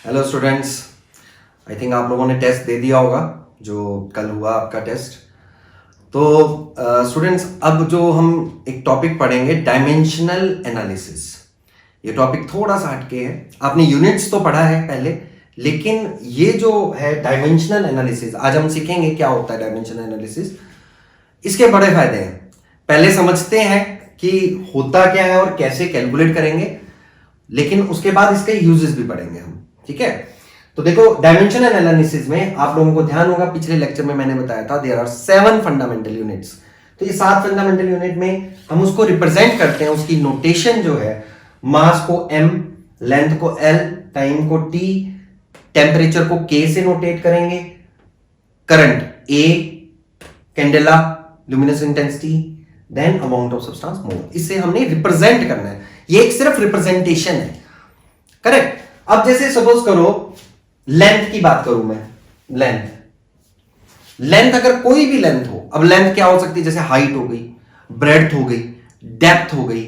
Hello students. I think आप लोगों ने टेस्ट दे दिया होगा जो कल हुआ आपका टेस्ट। तो स्टूडेंट्स अब जो हम एक टॉपिक पढ़ेंगे डायमेंशनल एनालिसिस। ये टॉपिक थोड़ा सा हटके है। आपने यूनिट्स तो पढ़ा है पहले, लेकिन ये जो है डायमेंशनल एनालिसिस आज हम सीखेंगे क्या होता है डायमेंशनल एनालिसिस। इसके बड़े फायदे हैं। पहले समझते हैं कि होता क्या है और कैसे कैलकुलेट करेंगे, लेकिन उसके बाद इसके यूजेस भी पढ़ेंगे हम। ठीक है, तो देखो डायमेंशनल एनालिसिस में आप लोगों को ध्यान होगा पिछले लेक्चर में मैंने बताया था देयर आर 7 फंडामेंटल यूनिट्स। तो ये 7 फंडामेंटल यूनिट में हम उसको रिप्रेजेंट करते हैं। उसकी नोटेशन जो है, मास को m, लेंथ को l, टाइम को t, टेम्परेचर को k से नोटेट करेंगे, current A, candela, luminous intensity, then amount of substance mole. इसे हमने रिप्रेजेंट करना है। ये एक सिर्फ रिप्रेजेंटेशन है, करेक्ट। अब जैसे सपोज करो लेंथ की बात करूं मैं, लेंथ अगर कोई भी लेंथ हो, अब लेंथ क्या हो सकती है, जैसे हाइट हो गई, ब्रेड्थ हो गई, डेप्थ हो गई,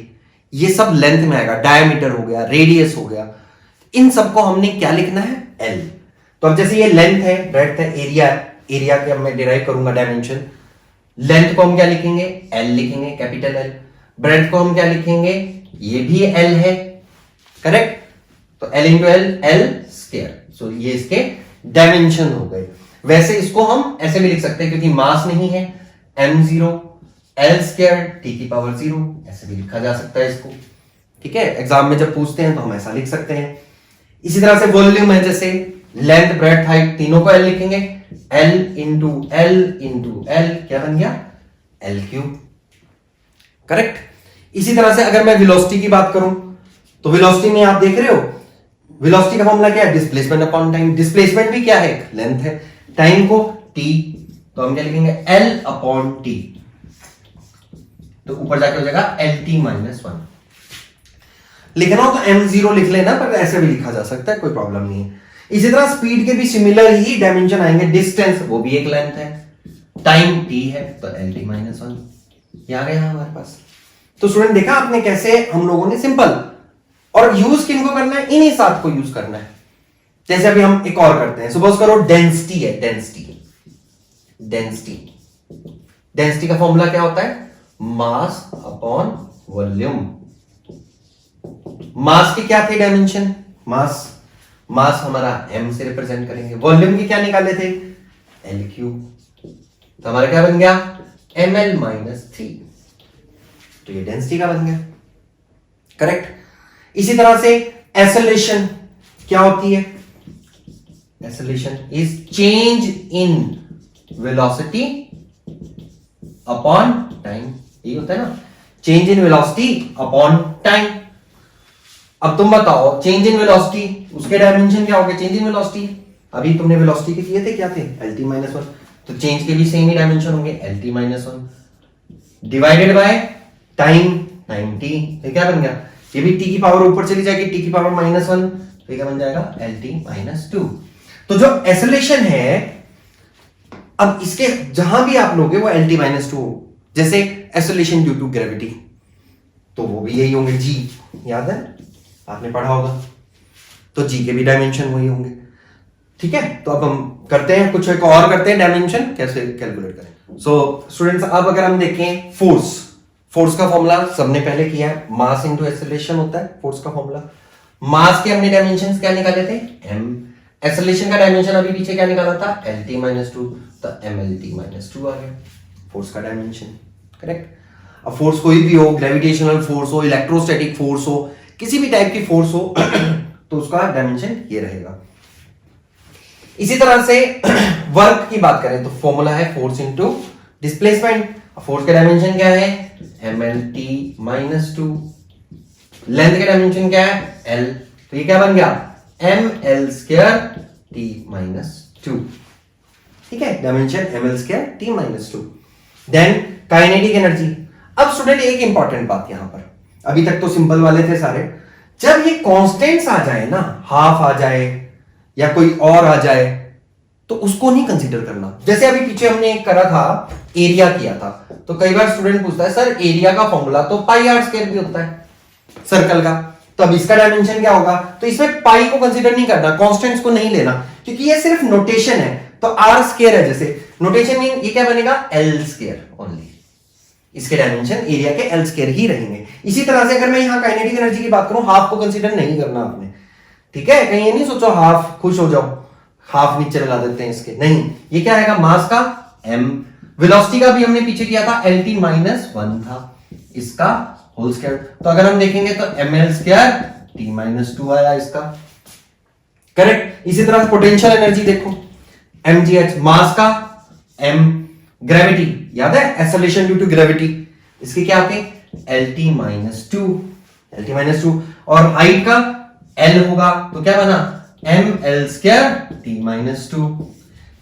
ये सब लेंथ में आएगा। डायमीटर हो गया, रेडियस हो गया, इन सबको हमने क्या लिखना है, एल। तो अब जैसे ये लेंथ है, ब्रेड्थ है, एरिया है, एरिया के अब मैं डिराइव करूंगा डायमेंशन। लेंथ को हम क्या लिखेंगे, एल लिखेंगे, कैपिटल एल। ब्रेड्थ को हम क्या लिखेंगे, ये भी एल है, करेक्ट। तो L into L, L square. So ये इसके डायमेंशन हो गए। वैसे इसको हम ऐसे भी लिख सकते हैं क्योंकि मास नहीं है, m0 l स्क्वायर t की पावर 0, ऐसे भी लिखा जा सकता है इसको। ठीक है, एग्जाम में जब पूछते हैं तो हम ऐसा लिख सकते हैं। इसी तरह से वॉल्यूम है, जैसे लेंथ, ब्रेड्थ, हाइट, तीनों को l लिखेंगे, l इंटू l क्या बन गया, l क्यूब, करेक्ट। इसी तरह से अगर मैं वेलोसिटी की बात करूं तो वेलोसिटी में आप देख रहे हो वेलोसिटी का फॉर्मूला क्या है, डिस्प्लेसमेंट अपॉन टाइम। डिस्प्लेसमेंट भी क्या है, लेंथ है, टाइम को t, तो हम क्या लिखेंगे, l अपॉन t। तो ऊपर जाके हो जाएगा lt माइनस 1। लिखना हो तो m0 लिख लेना, पर ऐसे भी लिखा जा सकता है, कोई प्रॉब्लम नहीं है। इसी तरह स्पीड के भी सिमिलर ही डायमेंशन आएंगे। डिस्टेंस, वो भी एक लेंथ है, टाइम t है, तो lt माइनस 1 ये आ गया हमारे पास। तो स्टूडेंट देखा आपने कैसे हम लोगों ने सिंपल, और यूज किनको करना है, इन्हीं 7 को यूज करना है। जैसे अभी हम एक और करते हैं, सपोज करो डेंसिटी है, डेंसिटी का फॉर्मूला क्या होता है, मास अपॉन वॉल्यूम। मास की क्या थी डायमेंशन, मास हमारा m से रिप्रेजेंट करेंगे। वॉल्यूम की क्या निकाले थे, l क्यूब। तो हमारा क्या बन गया, ml माइनस 3। तो ये डेंसिटी का बन गया, करेक्ट। इसी तरह से एक्सेलरेशन क्या होती है, acceleration is change in velocity upon time. ये होता है ना, change in velocity upon time. अब तुम बताओ चेंज इन वेलोसिटी, उसके डायमेंशन क्या हो गए, चेंज इन वेलोसिटी। अभी तुमने वेलोसिटी के किए थे, क्या थे, lt माइनस 1। तो चेंज के भी सेम ही डायमेंशन होंगे, lt minus 1 divided by time 90। तो क्या बन गया, ये भी t की पावर ऊपर चली जाएगी, t की पावर माइनस 1, तो ये क्या बन जाएगा, lt माइनस 2। तो जो एक्सेलरेशन है, अब इसके जहां भी आप लोगे वो lt माइनस 2, जैसे एक्सेलरेशन ड्यू टू ग्रेविटी, तो वो भी यही होंगे, g, याद है आपने पढ़ा होगा। तो g के भी डायमेंशन वही होंगे। ठीक है, तो अब हम करते हैं कुछ एक और करते हैं, डायमेंशन कैसे कैलकुलेट करें। सो स्टूडेंट्स, अब अगर हम देखें फोर्स का फॉर्मूला सबने पहले किया है, मास इनटू एक्सेलरेशन होता है फोर्स का फॉर्मूला। मास के हमने डायमेंशंस क्या निकाले थे, m। एक्सेलरेशन का डायमेंशन अभी पीछे क्या निकाला था, lt माइनस 2, तो mlt माइनस 2 आ गया फोर्स का डायमेंशन, करेक्ट। अब फोर्स कोई भी हो, ग्रेविटेशनल फोर्स हो, इलेक्ट्रोस्टैटिक फोर्स हो, किसी भी टाइप की फोर्स हो तो उसका डायमेंशन ये रहेगा। इसी तरह से वर्क की बात करें तो फॉर्मूला है फोर्स इनटू डिस्प्लेसमेंट। फोर्स का डायमेंशन क्या है, mlt माइनस 2। लेंथ का डायमेंशन क्या है, l। तो ये क्या बन गया, ml स्क्वायर t माइनस 2। ठीक है, dimension ml square t minus 2। Then kinetic energy. अब स्टूडेंट एक इंपॉर्टेंट बात यहां पर, अभी तक तो सिंपल वाले थे सारे, जब ये कांस्टेंट्स आ जाए ना, हाफ आ जाए या कोई और आ जाए, तो उसको नहीं कंसीडर करना। जैसे अभी पीछे हमने एक करा था, एरिया किया था, तो कई बार स्टूडेंट पूछता है सर एरिया का फॉर्मूला तो पाई आर स्क्वायर भी होता है सर्कल का, तो अब इसका डायमेंशन क्या होगा? तो इसमें पाई को कंसीडर नहीं करना, कांस्टेंट्स को नहीं लेना, क्योंकि ये सिर्फ नोटेशन है। तो आर स्क्वायर है, जैसे नोटेशन मीन ये क्या बनेगा? L square only. इसके डायमेंशन एरिया के एल स्क्वायर ही रहेंगे। इसी तरह से अगर मैं यहां काइनेटिक एनर्जी की बात करूं, हाफ को कंसीडर नहीं करना आपने, ठीक है? कहीं ये नहीं सोचो हाफ खुश हो जाओ, हाफ नीचे लगा देते हैं इसके, नहीं। ये क्या आएगा? मास का m, वेलोसिटी का भी हमने पीछे किया था lt माइनस 1 था, इसका होल स्क्वायर। तो अगर हम देखेंगे तो ml स्क्वायर t माइनस 2 आया इसका, करेक्ट। इसी तरह पोटेंशियल एनर्जी देखो, mgh मास का, m ग्रेविटी, याद है एक्सेलरेशन ड्यू टू ग्रेविटी, इसके क्या आते? lt माइनस 2, और हाइट का l होगा, तो क्या बना? ml square t minus 2।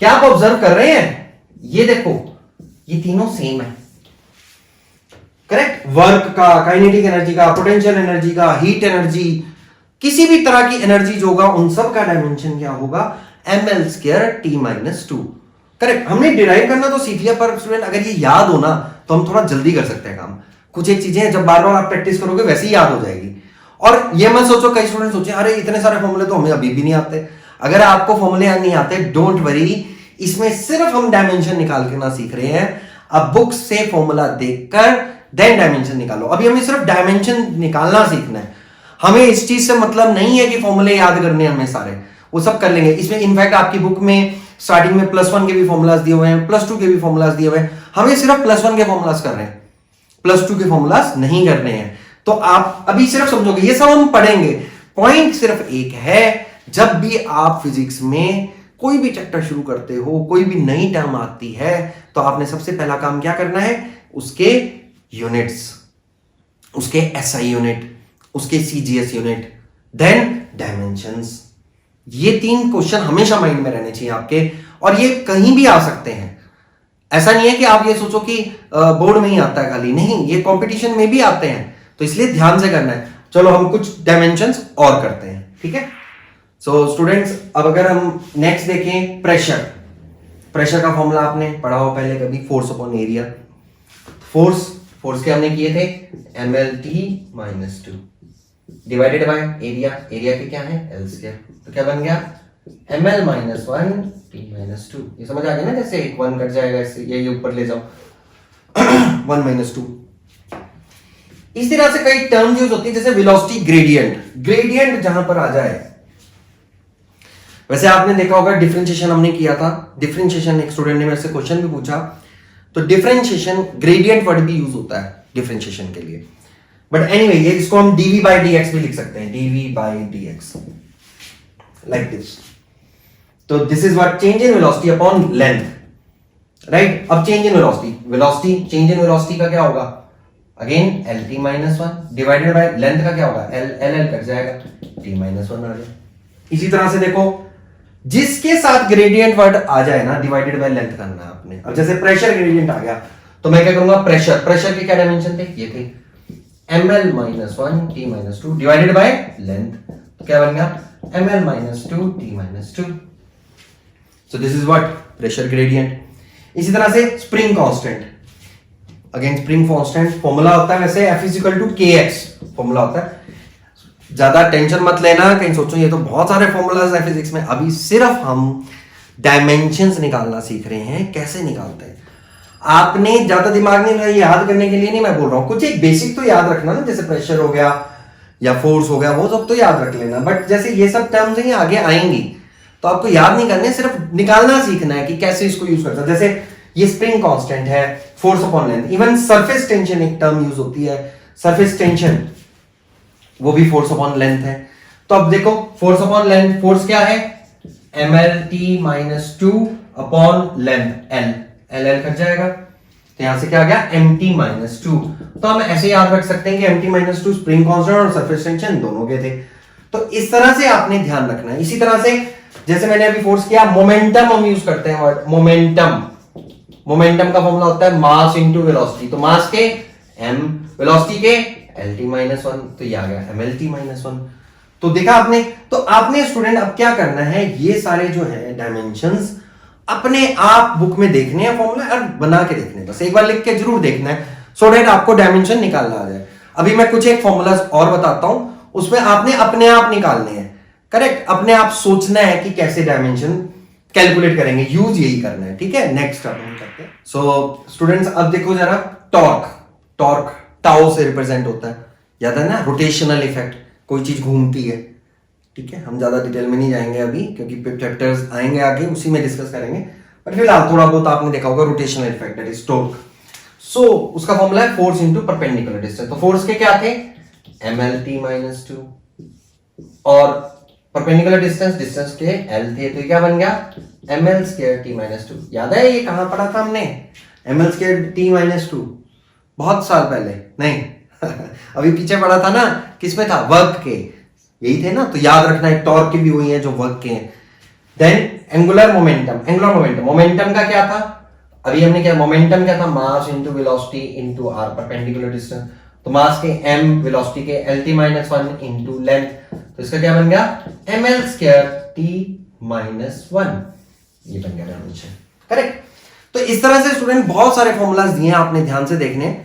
क्या आप ऑब्जर्व कर रहे हैं? ये देखो, ये तीनों सेम है, करेक्ट। वर्क का, काइनेटिक एनर्जी का, पोटेंशियल एनर्जी का, हीट एनर्जी, किसी भी तरह की एनर्जी जो होगा उन सब का डायमेंशन क्या होगा? ml square t minus 2, correct. हमने डिराइव करना तो सीख लिया, पर स्टूडेंट अगर ये याद हो ना तो हम थोड़ा जल्दी कर सकते हैं काम। कुछ एक चीजें जब बार बार आप प्रैक्टिस करोगे वैसे ही याद हो जाएगी। और ये मत सोचो, कई स्टूडेंट सोचे अरे इतने सारे फॉर्मूले तो हमें अभी भी नहीं आते। अगर आपको फॉर्मूले नहीं आते, डोंट वरी, इसमें सिर्फ हम डायमेंशन निकाल के ना सीख रहे हैं। अब बुक से फॉर्मूला देखकर देन डायमेंशन निकालो। अभी हमें सिर्फ डायमेंशन निकालना सीखना है, हमें इस चीज से मतलब नहीं है कि फॉर्मूले याद करने हमें सारे, वो सब कर लेंगे। इसमें इनफैक्ट आपकी बुक में स्टार्टिंग में +1 के भी फॉर्मूलाज दिए हुए हैं, +2 के भी फॉर्मूलाज दिए हुए हैं। हमें सिर्फ +1 के फॉर्मूलाज कर रहे हैं, +2 के फॉर्मूलाज नहीं करने हैं। तो आप अभी सिर्फ समझोगे, ये सब हम पढ़ेंगे। पॉइंट सिर्फ एक है, जब भी आप फिजिक्स में कोई भी चैप्टर शुरू करते हो, कोई भी नई टर्म आती है, तो आपने सबसे पहला काम क्या करना है? उसके यूनिट्स, उसके एसआई यूनिट, उसके सीजीएस यूनिट, देन डायमेंशंस। ये 3 क्वेश्चन हमेशा माइंड में रहने चाहिए आपके, और ये कहीं भी आ सकते हैं। ऐसा नहीं है कि आप ये सोचो कि बोर्ड में ही आता है खाली, नहीं, ये कंपटीशन में भी आते हैं, तो इसलिए ध्यान से करना है। चलो हम कुछ डायमेंशंस और करते हैं, ठीक है। सो स्टूडेंट्स, अब अगर हम नेक्स्ट देखें, प्रेशर का फॉर्मूला आपने पढ़ा हो पहले कभी, फोर्स अपॉन एरिया। फोर्स के हमने किए थे mlt minus 2 divided by area के क्या है? L square. तो क्या बन गया? ml minus 1 t minus 2। ये समझ आ गया ना? जैसे 1 कट जाएगा, इससे ये ऊपर ले जाओ 1 माइनस 2। इस तरह से कई टर्म्स यूज होती है, जैसे वेलोसिटी ग्रेडियंट जहां पर आ जाए। वैसे आपने देखा होगा डिफरेंशिएशन हमने किया था, डिफरेंशिएशन एक स्टूडेंट ने मेरे से क्वेश्चन भी पूछा, तो डिफरेंशिएशन ग्रेडियंट वर्ड भी यूज होता है डिफरेंशिएशन के लिए। बट एनीवे, ये इसको हम dv by dx भी लिख सकते हैं, dv by dx like this. तो this is what change in velocity upon length, right. अब change in velocity change in velocity का क्या होगा? Again lt minus 1 divided by length का क्या होगा? l कट जाएगा, t माइनस 1 आ जाए। इसी तरह से देखो, जिसके साथ ग्रेडियंट वर्ड आ जाए ना, डिवाइडेड बाय लेंथ करना है आपने। अब जैसे प्रेशर ग्रेडियंट आ गया, तो मैं क्या करूंगा? प्रेशर के क्या डायमेंशन थे? ये थे ml minus 1 t minus 2 divided by length. तो क्या बन गया? ml minus 2 t minus 2। So this is what pressure gradient. इसी तरह से spring constant, again spring constant formula होता है वैसे F is equal to kx formula होता है। ज्यादा टेंशन मत लेना, कहीं सोचो ये तो बहुत सारे फॉर्मूलाज है फिजिक्स में। अभी सिर्फ हम डायमेंशंस निकालना सीख रहे हैं, कैसे निकालते हैं। आपने ज्यादा दिमाग नहीं लगाया, याद करने के लिए नहीं मैं बोल रहा हूं, कुछ एक बेसिक तो याद रखना ना, जैसे प्रेशर हो गया या फोर्स हो गया, वो सब तो याद रख लेना। बट जैसे ये सब टर्म्स ही आगे आएंगी तो आपको याद नहीं करने, सिर्फ निकालना सीखना है कि कैसे इसको यूज करता है। जैसे ये स्प्रिंग कांस्टेंट है, force upon length. Even surface tension एक टर्म यूज होती है, सरफेस टेंशन, वो भी फोर्स अपॉन लेंथ है। तो अब देखो, फोर्स अपॉन लेंथ, फोर्स क्या है? mlt minus 2 upon length l cut जाएगा, तो यहां से क्या आ गया? mt minus 2। तो हम ऐसे याद रख सकते हैं कि mt माइनस 2 स्प्रिंग कांस्टेंट और सरफेस टेंशन दोनों के थे। तो इस तरह से आपने ध्यान रखना है। इसी तरह से जैसे मैंने अभी फोर्स किया, मोमेंटम हम यूज करते हैं वर्ड मोमेंटम का फॉर्मूला होता है मास इंटू वेलोसिटी। तो मास के m, वेलोसिटी के lt माइनस 1, तो ये आ गया mlt माइनस 1। तो देखा आपने। तो आपने स्टूडेंट अब क्या करना है, ये सारे जो है डायमेंशंस अपने आप बुक में देखने हैं, फॉर्मूला और बना के देखने हैं, बस एक बार लिख के जरूर देखना है, सो दैट आपको डायमेंशन निकालना आ जाए। अभी मैं कुछ एक फॉर्मूलाज और बताता हूं, उसमें आपने अपने आप निकालने हैं, करेक्ट, अपने आप सोचना है कि कैसे डायमेंशन कैलकुलेट करेंगे, यूज यही करना है, ठीक है। नेक्स्ट अब हम करते हैं। सो स्टूडेंट्स अब देखो जरा, टॉर्क, टॉर्क टाउ से रिप्रेजेंट होता है, याद है ना, रोटेशनल इफेक्ट, कोई चीज घूमती है, ठीक है। हम ज्यादा डिटेल में नहीं जाएंगे अभी क्योंकि चैप्टर्स आएंगे आगे, उसी में डिस्कस करेंगे, बट फिलहाल थोड़ा बहुत आपने देखा होगा rotational effect, that is torque. So उसका फॉर्मूला है फोर्स इनटू परपेंडिकुलर डिस्टेंस। तो फोर्स के क्या थे, mlt माइनस 2, और परपेंडिकुलर डिस्टेंस, डिस्टेंस के l थे, तो ये क्या बन गया ml स्क्वायर t माइनस 2। याद है ये कहां पढ़ा था हमने, ml स्क्वायर t माइनस 2, बहुत साल पहले नहीं अभी पीछे पढ़ा था ना, किसमें था, वर्क के, यही थे ना। तो याद रखना है, टॉर्क के भी वही है जो वर्क के हैं। Then angular momentum, angular momentum, momentum का क्या था, अभी हमने क्या, मोमेंटम क्या था, mass into velocity into R, perpendicular distance. तो मास के m, वेलोसिटी के lt माइनस 1 इंटू लेंथ, तो इसका क्या बन गया ml स्क्वायर t माइनस 1, ये बन गया डायमेंशन, करेक्ट। तो इस तरह से स्टूडेंट बहुत सारे फॉर्मूलाज दिए हैं, आपने ध्यान से देखने।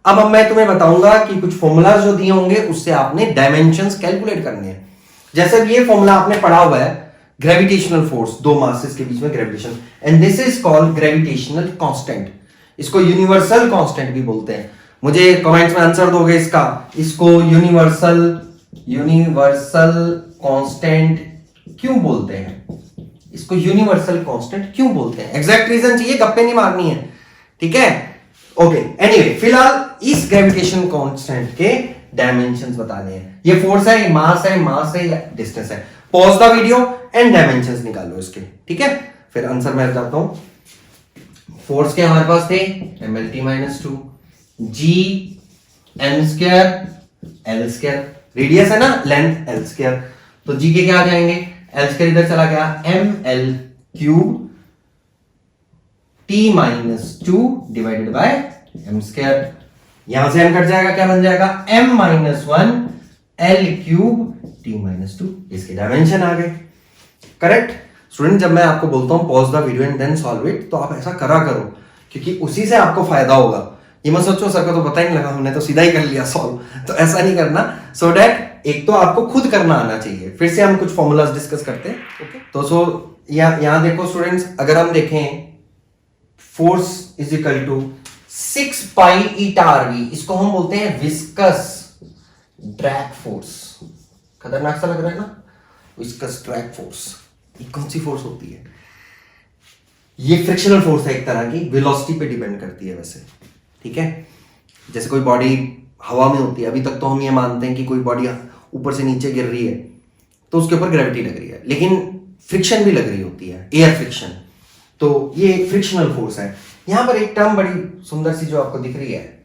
अब मैं तुम्हें बताऊंगा कि कुछ फॉर्मूलाज जो दिए होंगे उससे आपने डायमेंशंस कैलकुलेट करने हैं। जैसे ये फॉर्मूला आपने पढ़ा हुआ है, ग्रेविटेशनल फोर्स, दो मासेस के बीच में gravitation, and this is called gravitational constant. इसको यूनिवर्सल कांस्टेंट भी बोलते हैं। मुझे कमेंट्स में आंसर दोगे इसका, इसको यूनिवर्सल कांस्टेंट क्यों बोलते हैं, इसको यूनिवर्सल कांस्टेंट क्यों बोलते हैं, एग्जैक्ट रीजन चाहिए, गप्पे नहीं मारनी है, ठीक है। ओके, एनीवे फिलहाल इस ग्रेविटेशन कांस्टेंट के डायमेंशंस बताने हैं। ये फोर्स है, ये मास है या डिस्टेंस है। Pause the video and dimensions निकालो इसके, ठीक है। फिर आंसर मैं बताता हूं। फोर्स के हमारे पास थे mlt minus 2, G M square L square, radius है ना, लेंथ एल स्क्वायर, तो जी के क्या आ जाएंगे, एल स्क्वायर इधर चला गया, M L cube T minus 2 divided by M square, यहां से m कट जाएगा, क्या बन जाएगा m minus 1 L cube T minus 2, इसके डायमेंशन आ गए, करेक्ट। स्टूडेंट जब मैं आपको बोलता हूं pause the video and then solve it, तो आप ऐसा करा करो क्योंकि उसी से आपको फायदा होगा। ये मत सोचो सर को तो पता ही नहीं लगा, हमने तो सीधा ही कर लिया सॉल्व, तो ऐसा नहीं करना। सो दैट एक तो आपको खुद करना आना चाहिए। फिर से हम कुछ फॉर्मूलाज डिस्कस करते हैं, ओके। तो सो यहां देखो स्टूडेंट्स, अगर हम देखें force is equal to 6 pi eta RV, इसको हम बोलते हैं विस्कस ड्रैग फोर्स। खतरनाक सा लग रहा है ना, विस्कस ड्रैग फोर्स। ये कौन सी फोर्स होती है, ये फ्रिक्शनल फोर्स है एक तरह की, वेलोसिटी पे डिपेंड करती है वैसे, ठीक है। जैसे कोई बॉडी हवा में होती है, अभी तक तो हम ये मानते हैं कि कोई बॉडी ऊपर से नीचे गिर रही है तो उसके ऊपर ग्रेविटी लग रही है, लेकिन फ्रिक्शन भी लग रही होती है, एयर फ्रिक्शन, तो ये फ्रिक्शनल फोर्स है। यहां पर एक टर्म बड़ी सुंदर सी जो आपको दिख रही है,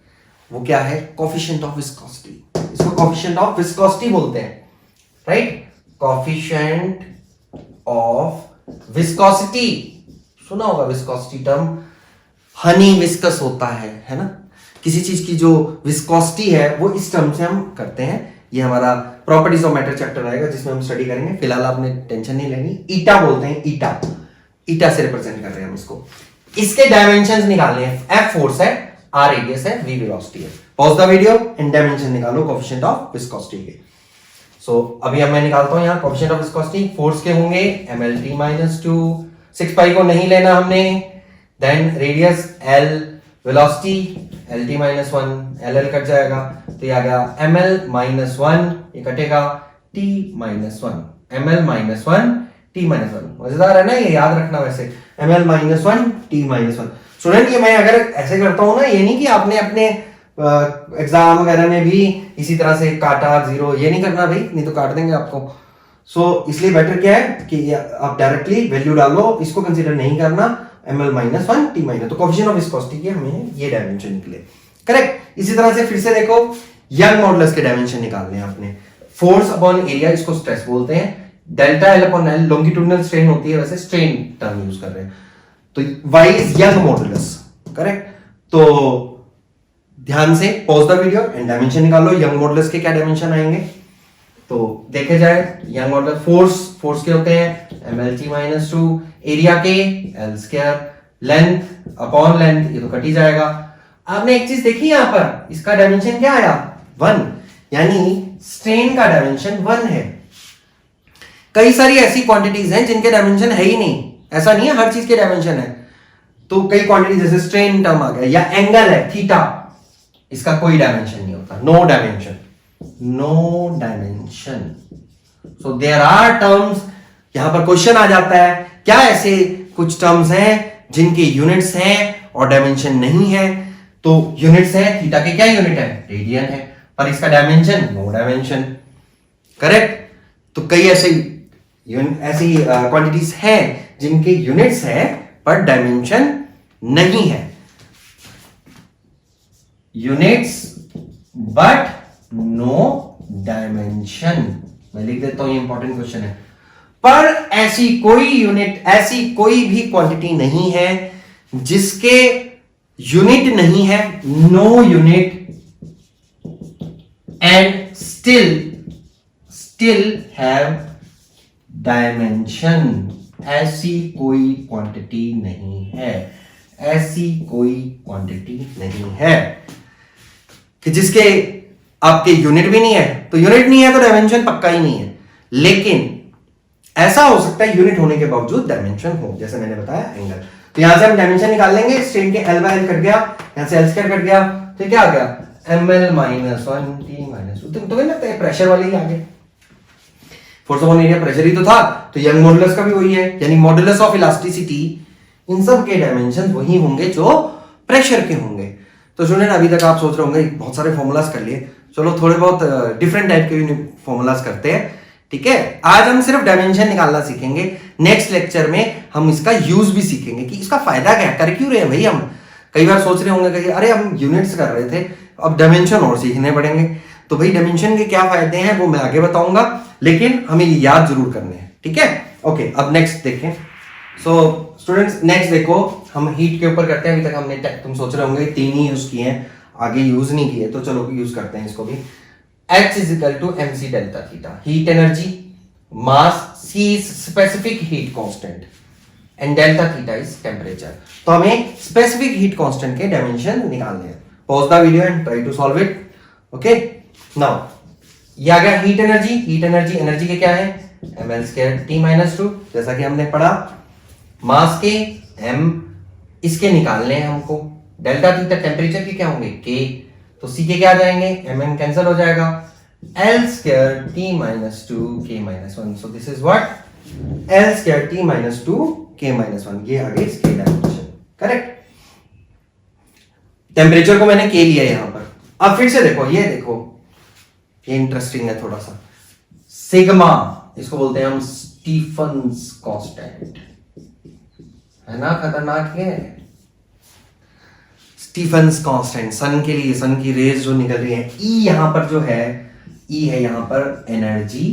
वो क्या है, कोफिशिएंट ऑफ विस्कोसिटी। इसको कोफिशिएंट ऑफ विस्कोसिटी बोलते हैं, राइट, कोफिशिएंट ऑफ विस्कोसिटी, सुना होगा विस्कोसिटी टर्म, हनी विस्कस होता है ना, किसी चीज की जो विस्कोसिटी है वो इस टर्म से हम करते हैं। ये हमारा प्रॉपर्टीज ऑफ मैटर चैप्टर आएगा जिसमें हम स्टडी करेंगे, फिलहाल आपने टेंशन नहीं लेनी। ईटा बोलते हैं, ईटा, ईटा से रिप्रेजेंट कर रहे हैं हम इसको। इसके डायमेंशंस निकालने हैं, एफ फोर्स है, आर रेडियस है, वी वेलोसिटी है। Pause the video and dimension निकालो कोफिशिएंट ऑफ विस्कोसिटी के। सो अभी अब मैं निकालता हूं यहां कोफिशिएंट ऑफ विस्कोसिटी। फोर्स के होंगे mlt माइनस 2, 6 पाई को नहीं लेना हमने, then radius l, velocity lt minus 1, ll cut जाएगा तो ये आ गया ml माइनस 1, ये कटेगा t minus 1, ml minus 1 t minus 1। मजेदार है ना, ये याद रखना वैसे, ml minus 1 t minus 1। Student ये मैं अगर ऐसे करता हूं ना, ये नहीं कि आपने अपने एग्जाम वगैरह में भी इसी तरह से काटा जीरो, ये नहीं करना भाई, नहीं तो काट देंगे आपको। सो इसलिए बेटर क्या है कि आप डायरेक्टली वैल्यू डाल लो, इसको कंसीडर नहीं करना, ml माइनस 1 t माइनस, तो कोफिशिएंट ऑफ विस्कोसिटी के हमें ये डायमेंशन निकले, करेक्ट। इसी तरह से फिर से देखो, यंग मॉडुलस के डायमेंशन निकालने हैं आपने। फोर्स अपॉन एरिया, इसको स्ट्रेस बोलते हैं, delta L upon L longitudinal strain होती है, वैसे स्ट्रेन टर्म यूज कर रहे हैं, तो y is young modulus, correct. तो ध्यान से pause the video and dimension निकालो, यंग मॉडुलस के क्या डायमेंशन आएंगे। तो देखे जाए यंग मॉडुलस, फोर्स के होते हैं mlt माइनस 2, एरिया के L square, length upon length, ये तो कट ही जाएगा। आपने एक चीज देखी यहां पर, इसका डायमेंशन क्या आया 1, यानी स्ट्रेन का डायमेंशन 1 है। कई सारी ऐसी क्वांटिटीज हैं जिनके डायमेंशन है ही नहीं, ऐसा नहीं है हर चीज के डायमेंशन है। तो कई क्वांटिटी जैसे स्ट्रेन टर्म आ गया या एंगल है थीटा, इसका कोई डायमेंशन नहीं होता, no dimension, no dimension. So there are terms, यहां पर क्वेश्चन आ जाता है क्या ऐसे कुछ टर्म्स हैं जिनके यूनिट्स हैं और डायमेंशन नहीं है। तो यूनिट्स है, थीटा के क्या यूनिट है, रेडियन है, पर इसका डायमेंशन नो डायमेंशन, करेक्ट। तो कई ऐसी क्वांटिटीज हैं जिनके यूनिट्स है पर डायमेंशन नहीं है, यूनिट्स बट नो डायमेंशन। मैं लिख देता हूं, ये इंपॉर्टेंट क्वेश्चन है। पर ऐसी कोई यूनिट, ऐसी कोई भी क्वांटिटी नहीं है जिसके यूनिट नहीं है, no unit and still have dimension. ऐसी कोई क्वांटिटी नहीं है, ऐसी कोई क्वांटिटी नहीं है कि जिसके आपके यूनिट भी नहीं है। तो यूनिट नहीं है तो डायमेंशन पक्का ही नहीं है, लेकिन ऐसा हो सकता है यूनिट होने के बावजूद डायमेंशन हो, जैसे मैंने बताया एंगल। तो यहां से हम डायमेंशन निकाल लेंगे, स्ट्रेन के L बाय L कट गया, यहां से L स्क्वायर कट गया, तो क्या आ गया ml माइनस 1 t माइनस 2। तो लगता है प्रेशर वाले ही आ गए, फोर्स ऑन एरिया प्रेशर ही तो था, तो यंग मॉडुलस का भी वही है, यानी मॉडुलस ऑफ इलास्टिसिटी, इन सब के डायमेंशन वही होंगे जो प्रेशर के होंगे। तो स्टूडेंट अभी तक आप सोच रहे होंगे बहुत सारे फॉर्मूलाज कर लिए, चलो थोड़े बहुत डिफरेंट टाइप के फॉर्मूलाज करते हैं, ठीक है। आज हम सिर्फ डायमेंशन निकालना सीखेंगे, नेक्स्ट लेक्चर में हम इसका यूज भी सीखेंगे कि इसका फायदा क्या है, कर क्यों रहे हैं भाई हम। कई बार सोच रहे होंगे कि अरे हम यूनिट्स कर रहे थे, अब डायमेंशन और सीखने पड़ेंगे। तो भाई डायमेंशन के क्या फायदे हैं वो मैं आगे बताऊंगा, लेकिन हमें ये याद जरूर करने हैं, ठीक है। ओके, अब नेक्स्ट देखें। सो स्टूडेंट्स नेक्स्ट देखो, हम हीट के ऊपर करते हैं। अभी तक हमने, तुम सोच रहे होंगे 3 ही यूज किए हैं, आगे यूज नहीं किए, तो चलो यूज करते हैं इसको भी। H is equal to mc delta theta, heat energy, mass, C is specific heat constant and delta theta is temperature। तो हमें specific heat constant के डायमेंशन निकालने हैं। Pause the video and try to solve it, okay। Now ये आ गया heat energy. Heat energy, energy के क्या है ml square t minus 2, जैसा कि हमने पढ़ा। मास के m, इसके निकालने हैं हमको। डेल्टा थीटा टेम्परेचर के क्या होंगे k, तो C के क्या आ जाएंगे, mm कैंसिल हो जाएगा, L square T minus 2 K minus 1। So this is what L square T minus 2 K minus 1, ये आ गए इसके डायमेंशन, करेक्ट। टेम्परेचर को मैंने K लिया यहां पर। अब फिर से देखो, ये देखो, ये इंटरेस्टिंग है थोड़ा सा। सिग्मा, इसको बोलते हैं हम स्टीफन्स कांस्टेंट, है ना, खतरनाक है। स्टीफन्स कांस्टेंट, सन के लिए, सन की रेज जो निकल रही है, ई यहां पर जो है, ई है यहां पर energy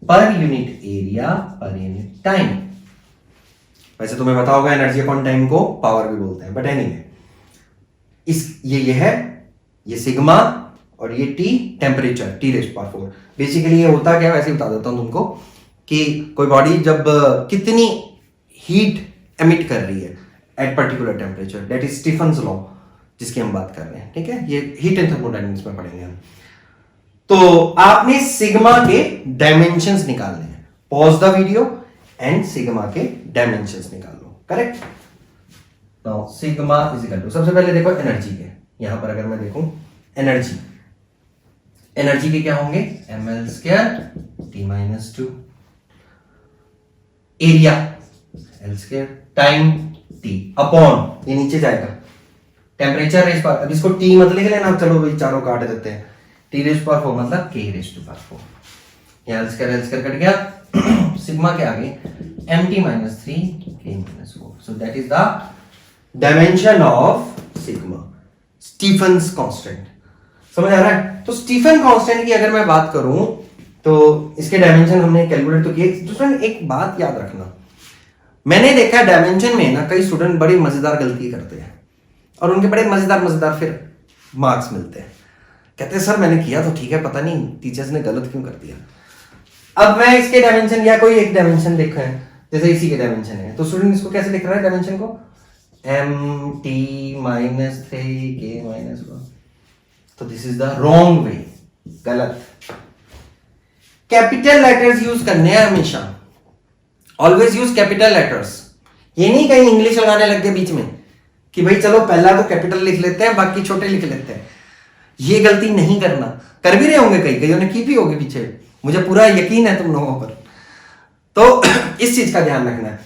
per unit area per unit time. वैसे तुम्हें पता होगा एनर्जी अपॉन टाइम को पावर भी बोलते हैं, बट एनीवे इस ये है, ये सिग्मा और ये T temperature, T rays power 4। Basically ये होता क्या, वैसे बता देता हूं तुमको कि कोई बॉडी जब कितनी हीट एमिट कर रही है at particular temperature, that is Stefan's law जिसकी हम बात कर रहे हैं, ठीक है। ये हीट एंड थर्मोडायनामिक्स में पढ़ेंगे हम। तो आपने सिग्मा के डायमेंशंस निकालने हैं। Pause the video and sigma के डायमेंशंस निकाल लो, correct. Now sigma is equal to, सबसे पहले देखो एनर्जी के, यहां पर अगर मैं देखूं एनर्जी, एनर्जी के क्या होंगे ml square t minus 2, area L square, time t upon, ये नीचे जाएगा, टेम्परेचर रेज़ पावर, अब इसको t मत लिख लेना, चलो भाई चारों काट देते हैं, t रेज़ पावर 4 मतलब k रेज़ टू पावर 4, यहाँ L स्क्वायर कट गया, सिग्मा के आगे mt minus 3 k minus 4। So that is the dimension of sigma, Stefan's constant. समझ आ रहा है। तो स्टीफन कांस्टेंट की अगर मैं बात करूं तो इसके डायमेंशन हमने कैलकुलेट तो किए। स्टूडेंट एक बात याद रखना, मैंने देखा डायमेंशन में ना कई स्टूडेंट बड़ी मजेदार गलती करते हैं और उनके बड़े मजेदार फिर मार्क्स मिलते हैं। कहते हैं सर मैंने किया तो ठीक है, पता नहीं टीचर्स ने गलत क्यों कर दिया। अब मैं इसके डायमेंशन या कोई एक डायमेंशन देखा है, जैसे इसी के डायमेंशन है, तो स्टूडेंट इसको कैसे लिख रहा है डायमेंशन को, mt माइनस 3 k माइनस 1। तो this is the wrong way, गलत। कैपिटल लेटर्स यूज करने हैं हमेशा, ऑलवेज यूज कैपिटल लेटर्स। ये नहीं कहीं इंग्लिश लगाने लग गए बीच में कि भाई चलो पहला तो कैपिटल लिख लेते हैं बाकी छोटे लिख लेते हैं। ये गलती नहीं करना। कर भी रहे होंगे, कईयों ने की भी होगी पीछे, मुझे पूरा यकीन है तुम लोगों पर। तो इस चीज का ध्यान रखना है।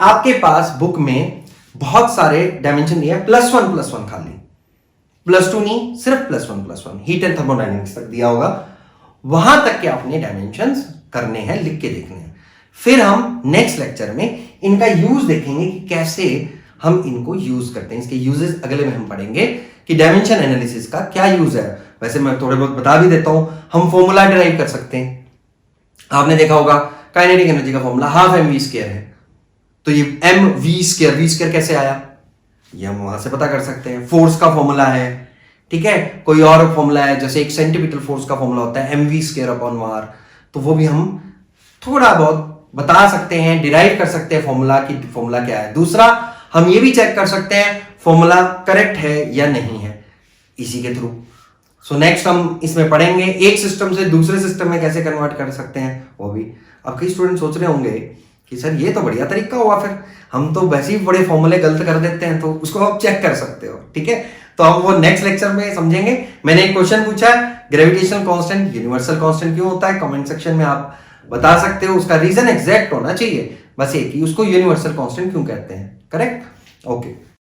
आपके पास बुक में बहुत सारे डायमेंशन दिए हैं, +1+1 खाली, +2 नहीं, सिर्फ +1+1 हीट एंड थर्मोडायनेमिक्स तक दिया होगा। वहां तक के आपने डायमेंशंस करने हैं, लिख के देखने हैं। फिर हम नेक्स्ट लेक्चर में इनका यूज देखेंगे कि कैसे हम इनको यूज करते हैं। इसके यूजेस अगले में हम पढ़ेंगे कि डायमेंशन एनालिसिस का क्या यूज है। वैसे मैं थोड़े बहुत बता भी देता हूं, हम फॉर्मूला डिराइव कर सकते हैं। आपने देखा होगा काइनेटिक एनर्जी का फॉर्मूला 12mv² है, तो ये mv², v² कैसे आया, ये हम वहां से पता कर सकते हैं। फोर्स का फॉर्मूला है, ठीक है, कोई और फॉर्मूला है, जैसे एक सेंटीमीटर फोर्स का फॉर्मूला होता है mv²/var, तो वो भी हम थोड़ा बहुत बता सकते हैं, डिराइव कर सकते हैं फॉर्मूला की फॉर्मूला क्या है। दूसरा, हम ये भी चेक कर सकते हैं फॉर्मूला करेक्ट है या नहीं है इसी के थ्रू। सो नेक्स्ट हम इसमें पढ़ेंगे एक सिस्टम से दूसरे सिस्टम में कैसे कन्वर्ट कर सकते हैं वो भी। अब कई स्टूडेंट सोच रहे होंगे कि सर ये तो बढ़िया तरीका हुआ, फिर हम तो वैसे ही बड़े फॉर्मूले गलत कर देते हैं, तो उसको आप चेक कर सकते हो, ठीक है। तो हम वो नेक्स्ट लेक्चर में समझेंगे। मैंने एक क्वेश्चन पूछा है, ग्रेविटेशनल कांस्टेंट यूनिवर्सल कांस्टेंट क्यों होता है, कमेंट सेक्शन में आप बता सकते हो। उसका रीजन एग्जैक्ट होना चाहिए, बस एक ही, उसको यूनिवर्सल कांस्टेंट क्यों कहते हैं, करेक्ट। ओके।